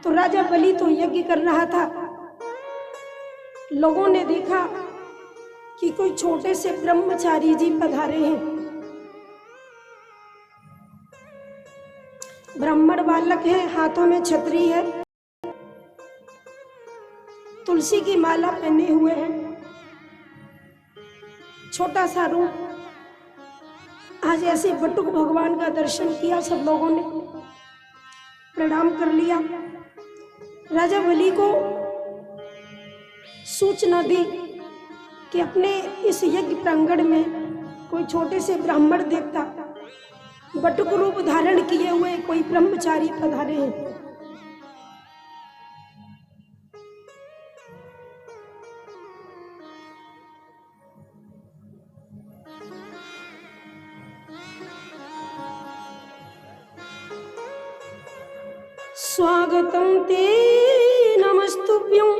तो राजा बलि तो यज्ञ कर रहा था। लोगों ने देखा कि कोई छोटे से ब्रह्मचारी जी पधारे हैं। ब्राह्मण बालक है, हाथों में छतरी है, तुलसी की माला पहने हुए हैं, छोटा सा रूप। आज ऐसे बटुक भगवान का दर्शन किया, सब लोगों ने प्रणाम कर लिया। राजा बलि को सूचना दी कि अपने इस यज्ञ प्रांगण में कोई छोटे से ब्राह्मण देवता बटुक रूप धारण किए हुए कोई ब्रह्मचारी पधारे हैं। स्वागतं ते नमस्तुभ्यं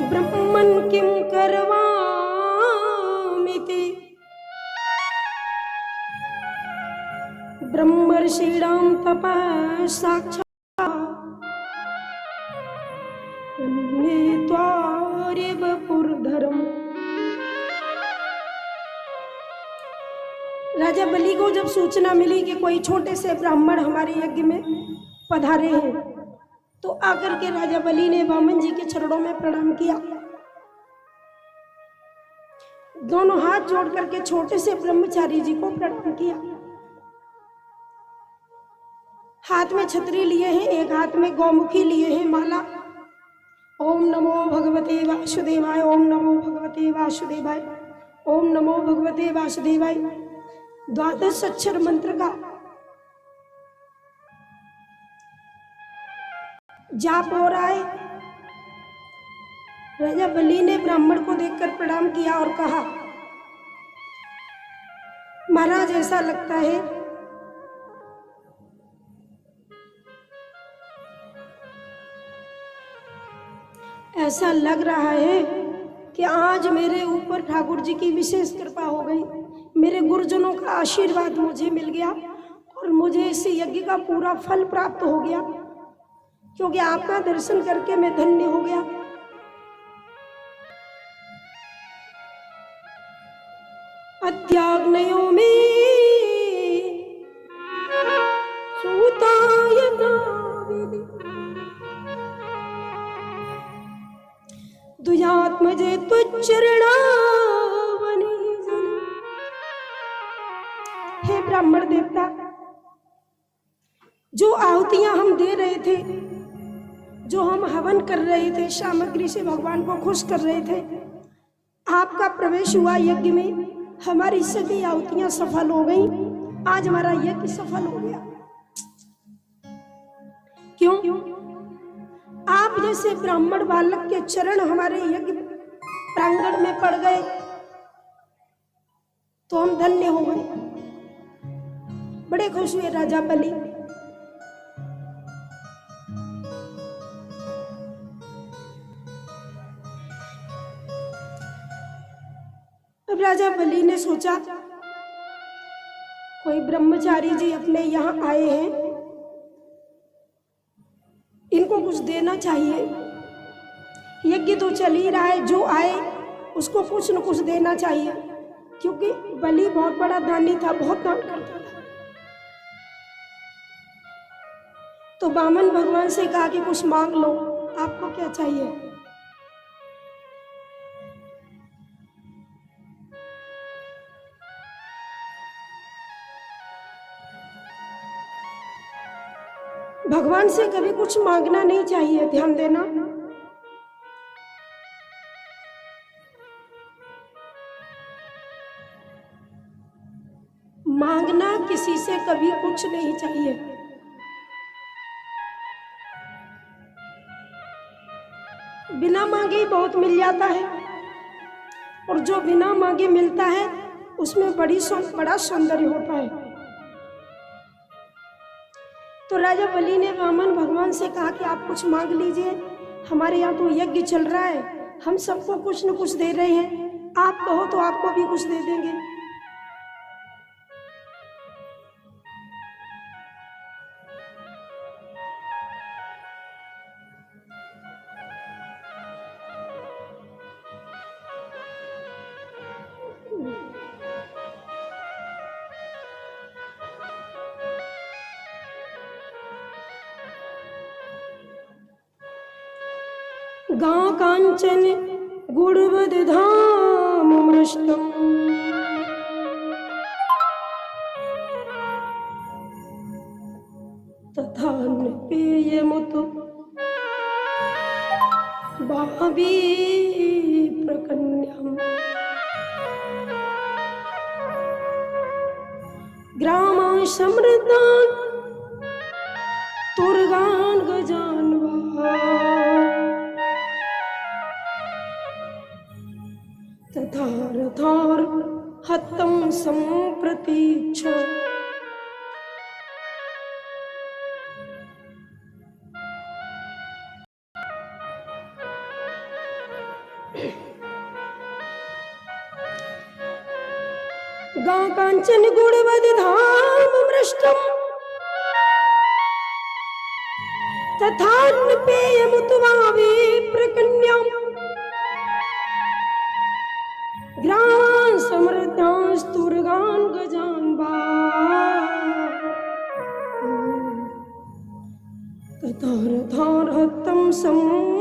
ब्रह्मन् किं करवामि ते ब्रह्मर्षीणां तपः साक्षात् नीत्वारेव पुरधरम्। राजा बलि को जब सूचना मिली कि कोई छोटे से ब्राह्मण हमारे यज्ञ में पधारे हैं, तो आकर के राजा बलि ने वामन जी के चरणों में प्रणाम किया। दोनों हाथ जोड़ करके छोटे से ब्रह्मचारी जी को प्रणाम किया। हाथ में छतरी लिए हैं, एक हाथ में गौमुखी लिए हैं माला। ओम नमो भगवते वासुदेवाय, ओम नमो भगवते वासुदेवाय, ओम नमो भगवते वासुदेवाय। 12 अक्षर मंत्र का जाप हो रहा है। राजा बलि ने ब्राह्मण को देखकर प्रणाम किया और कहा, महाराज ऐसा लगता है ऐसा लग रहा है कि आज मेरे ऊपर ठाकुर जी की विशेष कृपा हो गई। मेरे गुरुजनों का आशीर्वाद मुझे मिल गया और मुझे इस यज्ञ का पूरा फल प्राप्त हो गया, क्योंकि आपका दर्शन करके मैं धन्य हो गया। अत्याग्नयो में सूताय दाविदी दुयात्मजे तुच्चरणावनि। हे ब्राह्मण देवता, जो आहुतियां हम दे रहे थे, जो हम हवन कर रहे थे, सामग्री से भगवान को खुश कर रहे थे, आपका प्रवेश हुआ यज्ञ में, हमारी सभी आहुतियां सफल हो गई। आज हमारा यज्ञ सफल हो गया। क्यों? आप जैसे ब्राह्मण बालक के चरण हमारे यज्ञ प्रांगण में पड़ गए तो हम धन्य हो गए। बड़े खुश हुए राजा बलि। अब राजा बलि ने सोचा, कोई ब्रह्मचारी जी अपने यहाँ आए हैं, इनको कुछ देना चाहिए। यज्ञ तो चल ही रहा है, जो आए उसको कुछ न कुछ देना चाहिए, क्योंकि बलि बहुत बड़ा दानी था, बहुत दान करता था। तो वामन भगवान से कहा कि कुछ मांग लो, आपको क्या चाहिए? भगवान से कभी कुछ मांगना नहीं चाहिए, ध्यान देना। मांगना किसी से कभी कुछ नहीं चाहिए। बिना मांगे बहुत मिल जाता है, और जो बिना मांगे मिलता है उसमें बड़ा सौंदर्य होता है। तो राजा बलि ने वामन भगवान से कहा कि आप कुछ मांग लीजिए, हमारे यहाँ तो यज्ञ चल रहा है, हम सबको कुछ न कुछ दे रहे हैं, आप कहो तो आपको भी कुछ दे देंगे। गा कांचन गुणवद धाम मृष्टम तथा पेयमुतु भावी प्रकन्यम ग्रामा समृद्धान तुर्गान गजानवा तथा रथार हतम संप्रतीक्ष गा कांचन गुणवद धाम मृष्टम तथा पेयमुतवावे प्रकन्याम ग्राम समृद्धास्तुर्गान गजानवा तथा रथार हतम सम